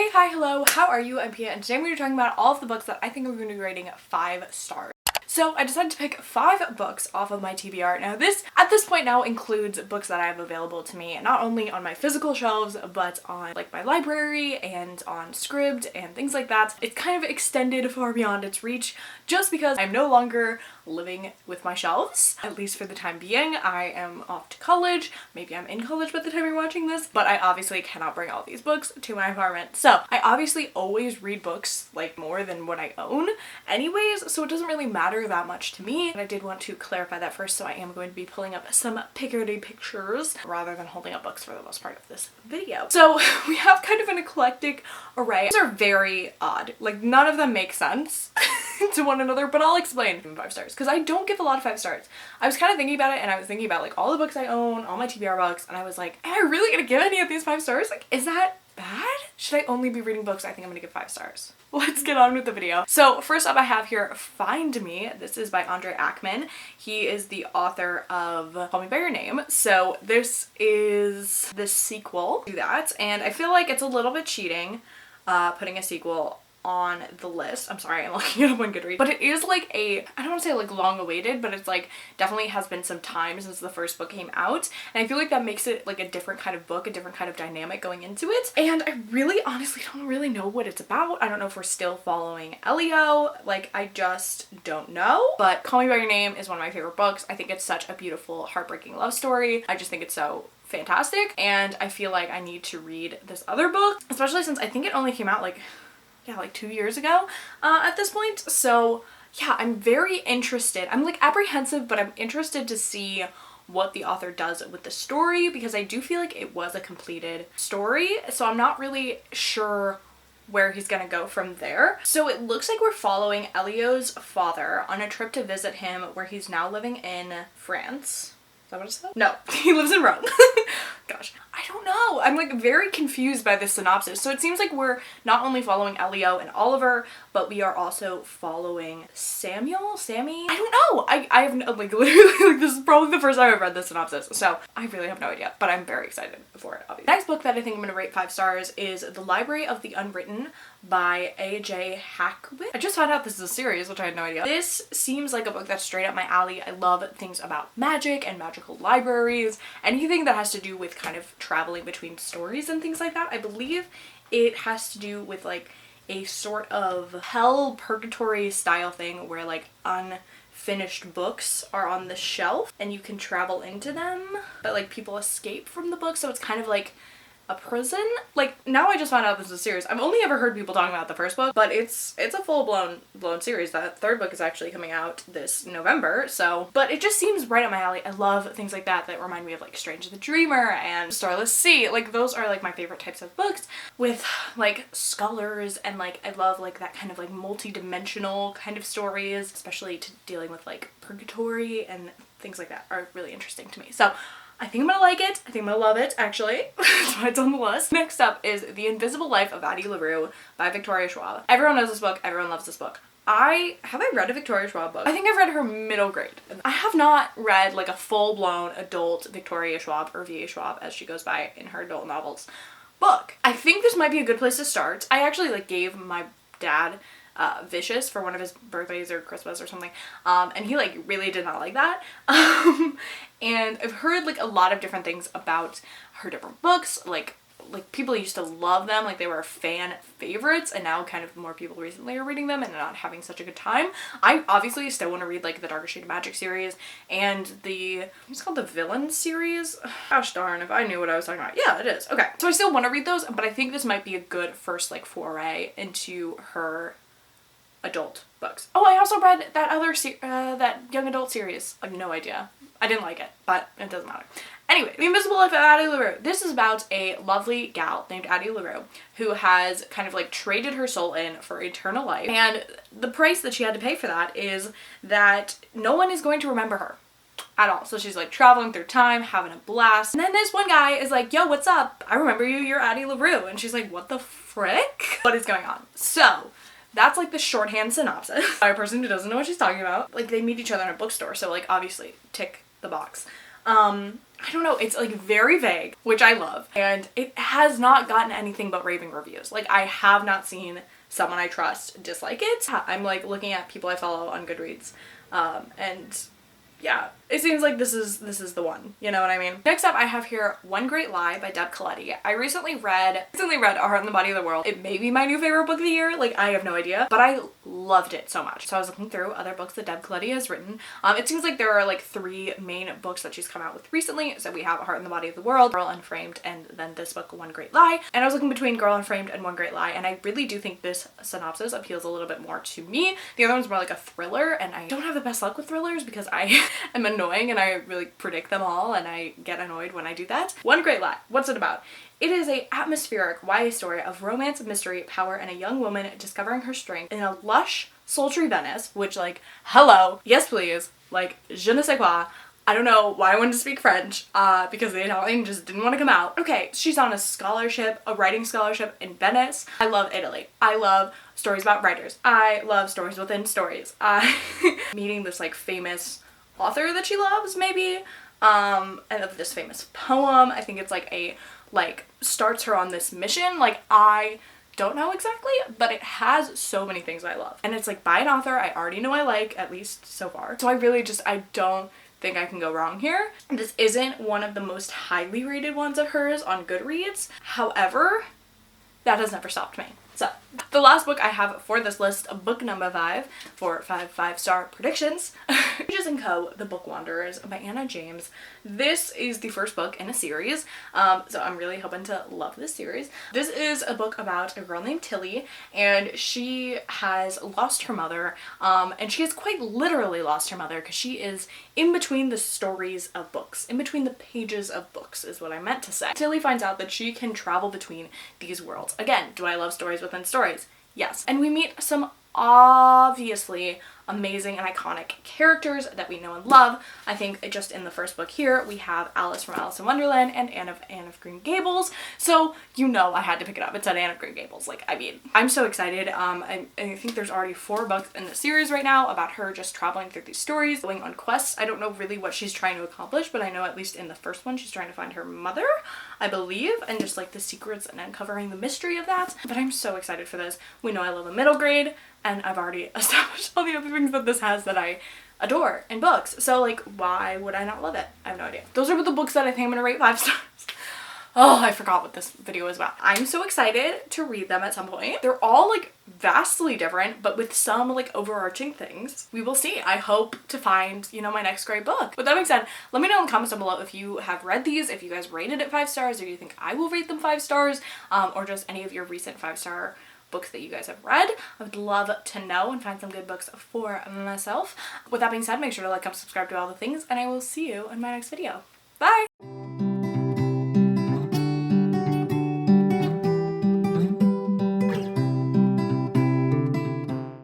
Hey, hi, hello, how are you? I'm Pia, and today we're going to be talking about all of the books that I think I'm going to be rating 5 stars. So I decided to pick 5 books off of my TBR. Now this, at this point now, includes books that I have available to me, not only on my physical shelves, but on like my library and on Scribd and things like that. It's kind of extended far beyond its reach just because I'm no longer living with my shelves, at least for the time being. I am off to college. Maybe I'm in college by the time you're watching this, but I obviously cannot bring all these books to my apartment. So I obviously always read books like more than what I own anyways, so it doesn't really matter that much to me. And I did want to clarify that first, so I am going to be pulling up some pictures rather than holding up books for the most part of this video. So we have kind of an eclectic array. These are very odd. Like, none of them make sense to one another, but I'll explain. 5 stars, because I don't give a lot of 5 stars. I was kind of thinking about it, and I was thinking about like all the books I own, all my TBR books, and I was like, am I really gonna give any of these 5 stars? Like, is that bad? Should I only be reading books I think I'm gonna give 5 stars? Let's get on with the video. So first up I have here Find Me. This is by Andre Ackman. He is the author of Call Me By Your Name. So this is the sequel to that, and I feel like it's a little bit cheating putting a sequel on the list. I'm sorry, I'm looking it up on Goodreads. But it is like a, I don't want to say like long awaited, but it's like definitely has been some time since the first book came out. And I feel like that makes it like a different kind of book, a different kind of dynamic going into it. And I really honestly don't really know what it's about. I don't know if we're still following Elio. Like, I just don't know. But Call Me By Your Name is one of my favorite books. I think it's such a beautiful, heartbreaking love story. I just think it's so fantastic. And I feel like I need to read this other book, especially since I think it only came out like 2 years ago at this point. So yeah, I'm very interested. I'm like apprehensive, but I'm interested to see what the author does with the story, because I do feel like it was a completed story. So I'm not really sure where he's gonna go from there. So it looks like we're following Elio's father on a trip to visit him where he's now living in France. Is that what it said? No, he lives in Rome. Gosh, I don't know. I'm like very confused by this synopsis. So it seems like we're not only following Elio and Oliver, but we are also following Sammy? I don't know. I have no, like literally like this is probably the first time I've read this synopsis. So I really have no idea, but I'm very excited for it, obviously. Next book that I think I'm gonna rate 5 stars is The Library of the Unwritten by A.J. Hackwitt. I just found out this is a series, which I had no idea. This seems like a book that's straight up my alley. I love things about magic and magical libraries, anything that has to do with kind of traveling between stories and things like that. I believe it has to do with like a sort of hell purgatory style thing where like unfinished books are on the shelf and you can travel into them, but like people escape from the book, so it's kind of like a prison. Like, now I just found out this is a series. I've only ever heard people talking about the first book, but it's a full-blown series. That 3rd book is actually coming out this November, so, but it just seems right up my alley. I love things like that that remind me of like Strange the Dreamer and Starless Sea. Like, those are like my favorite types of books with like scholars, and like I love like that kind of like multi-dimensional kind of stories, especially to dealing with like purgatory and things like that are really interesting to me. So I think I'm gonna like it. I think I'm gonna love it, actually. That's why it's on the list. Next up is The Invisible Life of Addie LaRue by Victoria Schwab. Everyone knows this book. Everyone loves this book. Have I read a Victoria Schwab book? I think I've read her middle grade. I have not read like a full-blown adult Victoria Schwab, or V.A. Schwab as she goes by in her adult novels, book. I think this might be a good place to start. I actually like gave my dad Vicious for one of his birthdays or Christmas or something, and he like really did not like that. And I've heard like a lot of different things about her different books, like people used to love them, like they were fan favorites, and now kind of more people recently are reading them and not having such a good time. I obviously still want to read like the Darker Shade of Magic series and it's called the Villain series. Gosh darn, if I knew what I was talking about. Yeah, it is. Okay, so I still want to read those, but I think this might be a good first like foray into her adult books. Oh, I also read that other that young adult series. I have no idea. I didn't like it, but it doesn't matter. Anyway, The Invisible Life of Addie LaRue. This is about a lovely gal named Addie LaRue who has kind of like traded her soul in for eternal life, and the price that she had to pay for that is that no one is going to remember her at all. So she's like traveling through time, having a blast, and then this one guy is like, yo, what's up? I remember you, you're Addie LaRue. And she's like, what the frick? What is going on? So that's like the shorthand synopsis by a person who doesn't know what she's talking about. Like, they meet each other in a bookstore, so like obviously tick the box. I don't know, it's like very vague, which I love, and it has not gotten anything but raving reviews. Like, I have not seen someone I trust dislike it. I'm like looking at people I follow on Goodreads, and yeah, it seems like this is the one, you know what I mean? Next up I have here One Great Lie by Deb Coletti. I recently read A Heart in the Body of the World. It may be my new favorite book of the year, like I have no idea, but I loved it so much. So I was looking through other books that Deb Coletti has written. It seems like there are like 3 main books that she's come out with recently. So we have A Heart in the Body of the World, Girl Unframed, and then this book, One Great Lie. And I was looking between Girl Unframed and One Great Lie, and I really do think this synopsis appeals a little bit more to me. The other one's more like a thriller, and I don't have the best luck with thrillers because I am annoying and I really predict them all, and I get annoyed when I do that. One Great Lie. What's it about? It is a atmospheric YA story of romance, mystery, power, and a young woman discovering her strength in a lush, sultry Venice, which, like, hello, yes please, like, je ne sais quoi. I don't know why I wanted to speak French, because the Italian just didn't want to come out. Okay, she's on a scholarship, a writing scholarship in Venice. I love Italy. I love stories about writers. I love stories within stories. Meeting this, like, famous author that she loves, maybe, and of this famous poem. I think it's like a, like, starts her on this mission. Like, I don't know exactly, but it has so many things I love. And it's like by an author I already know I like, at least so far. So I really just, I don't think I can go wrong here. This isn't one of the most highly rated ones of hers on Goodreads. However, that has never stopped me. So, the last book I have for this list, book number 5 for 5-star predictions, Pages & Co. The Book Wanderers by Anna James. This is the first book in a series, so I'm really hoping to love this series. This is a book about a girl named Tilly, and she has lost her mother, and she has quite literally lost her mother because she is in between the stories of books, in between the pages of books is what I meant to say. Tilly finds out that she can travel between these worlds. Again, do I love stories within stories? Yes. And we meet some obviously amazing and iconic characters that we know and love. I think just in the first book here, we have Alice from Alice in Wonderland and Anne of Green Gables. So, you know I had to pick it up. It's at Anne of Green Gables. Like, I mean, I'm so excited. I think there's already 4 books in the series right now about her just traveling through these stories, going on quests. I don't know really what she's trying to accomplish, but I know at least in the first one, she's trying to find her mother, I believe, and just like the secrets and uncovering the mystery of that. But I'm so excited for this. We know I love a middle grade, and I've already established all the other things that this has that I adore in books. So, like, why would I not love it? I have no idea. Those are the books that I think I'm gonna rate 5 stars. Oh, I forgot what this video is about. I'm so excited to read them at some point. They're all, like, vastly different, but with some, like, overarching things. We will see. I hope to find, you know, my next great book. With that being said, let me know in the comments down below if you have read these, if you guys rated it 5 stars, or you think I will rate them 5 stars, or just any of your recent 5-star books that you guys have read. I would love to know and find some good books for myself. With that being said, make sure to like, comment, subscribe, do all the things, and I will see you in my next video. Bye!